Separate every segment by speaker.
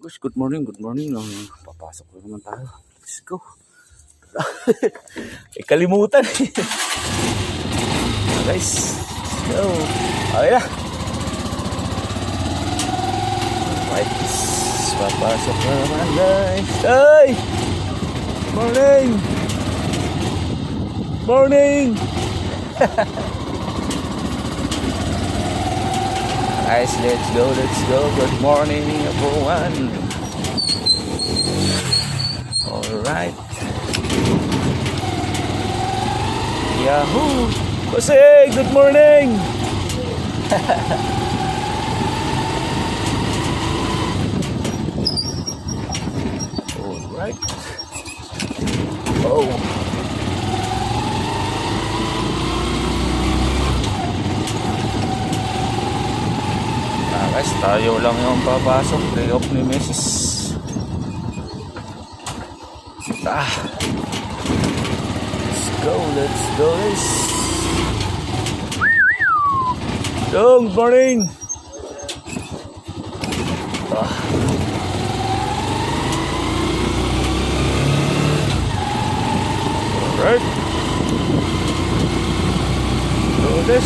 Speaker 1: Guys, good morning, good morning. Papasok na naman tayo. Let's go. Kalimutan. Guys, so, okay na. Right, papasok na naman guys. Hey! Morning! Morning! Guys, let's go, let's go. Good morning, everyone. Alright. Yahoo! Jose, good morning! Alright. Oh. Guys, tayo lang yung papasok. Day off ni Mrs. Let's go guys. Good morning. Alright. Do this.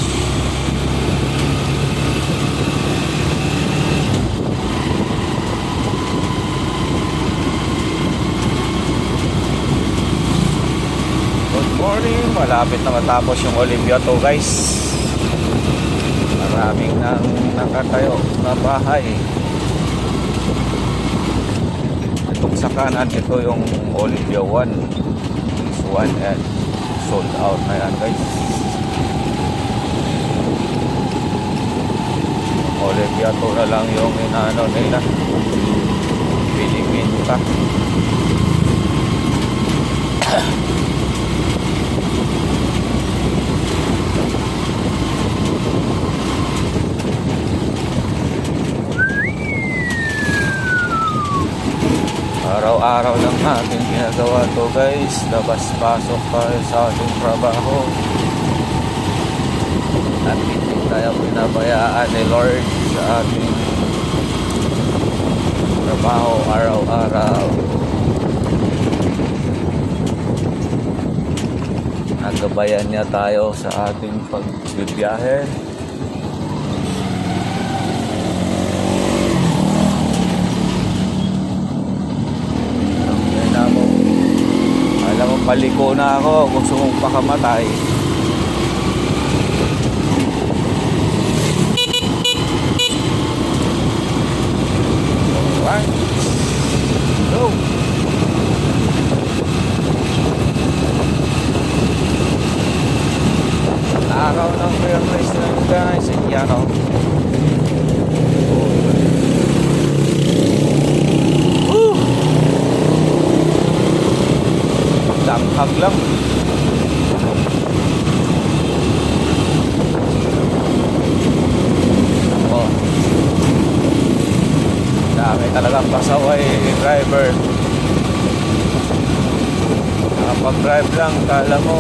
Speaker 1: Morning, malapit na matapos yung Olympia to guys. Maraming nang nakatayo na bahay. Itong sa kanan, ito yung Olympia 1. This one and sold out na yan guys. Olympia 2 na lang yung inaano nila. Piniminta. Araw-araw lang natin ginagawa to guys. Labas-pasok tayo sa ating trabaho. At hindi tayo pinabayaan ni Lord sa ating trabaho araw-araw. Nagabayan niya tayo sa ating pagbibiyahe. Alam mo, paliko na ako. Gusto mong pakamatay. Alright. Go. Araw ng Fairness na guys. Yan o. Langhag lang. Oh. Dami talagang pasaway driver. Nakapag-drive lang, kala mo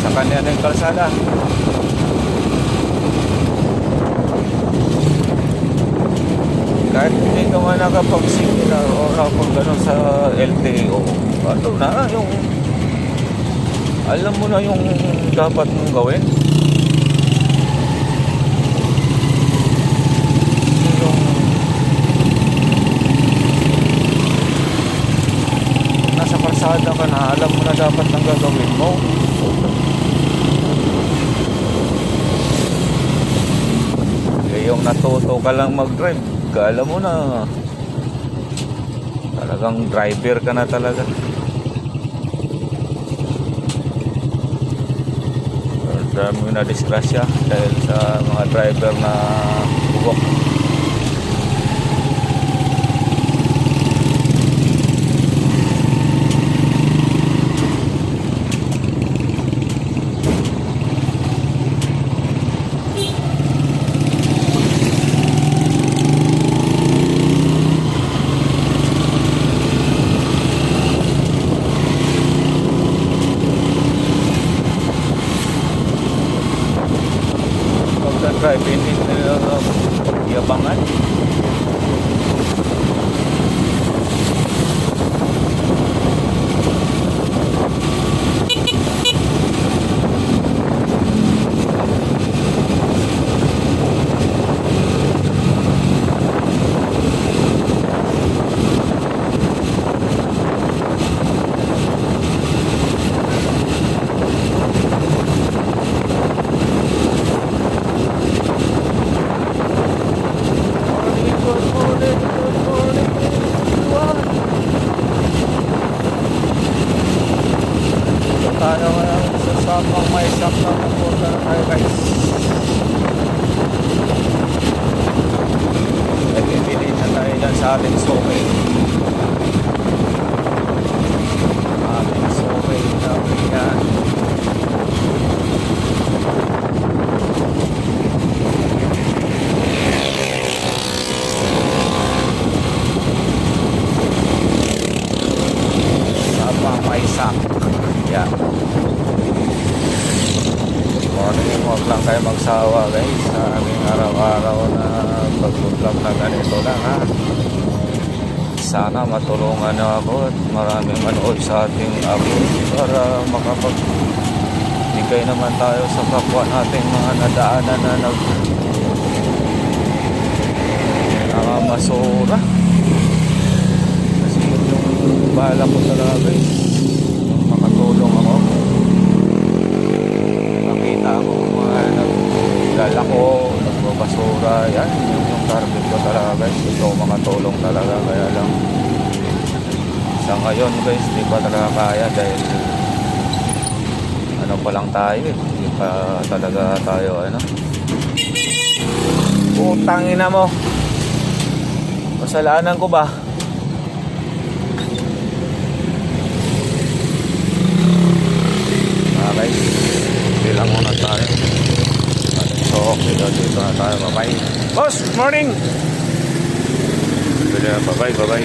Speaker 1: sa kanya ng kalsada. Kahit hindi ka man nakapag-signal o nakapag gano'n sa LTO, ano na yung alam mo na yung dapat mong gawin. Yung nasa kalsada ka na, alam mo na dapat ang gagawin mo. Yung natuto ka lang mag-drive, alam mo na talagang driver ka na talaga. Dami na disgrasya dahil sa mga driver na bubok. drive, hindi nila ating sumay. Ating sumay namin yan. Paisak. Yeah. Morning, huwag lang kayo magsawa guys sa aming araw-araw na pag-vlog na ganito lang ha. Sana matulungan na ako at maraming manood sa ating upload para makapagbigay naman tayo sa kapwa nating mga nadaanan na nakamasura. Kasi yun yung bahala ko talaga guys, makatulong ako. Nakita ko mga naglalako, nagbabasura, yan yung target ko talaga guys. Ito makatulong talaga, kaya lang sa ngayon guys di pa talaga kaya dahil ano pa lang tayo hindi pa talaga tayo putang ina mo, kasalanan ko ba? Guys, bilang muna tayo. So, dito na tayo. Bye-bye. Boss, morning! Bye-bye, bye-bye.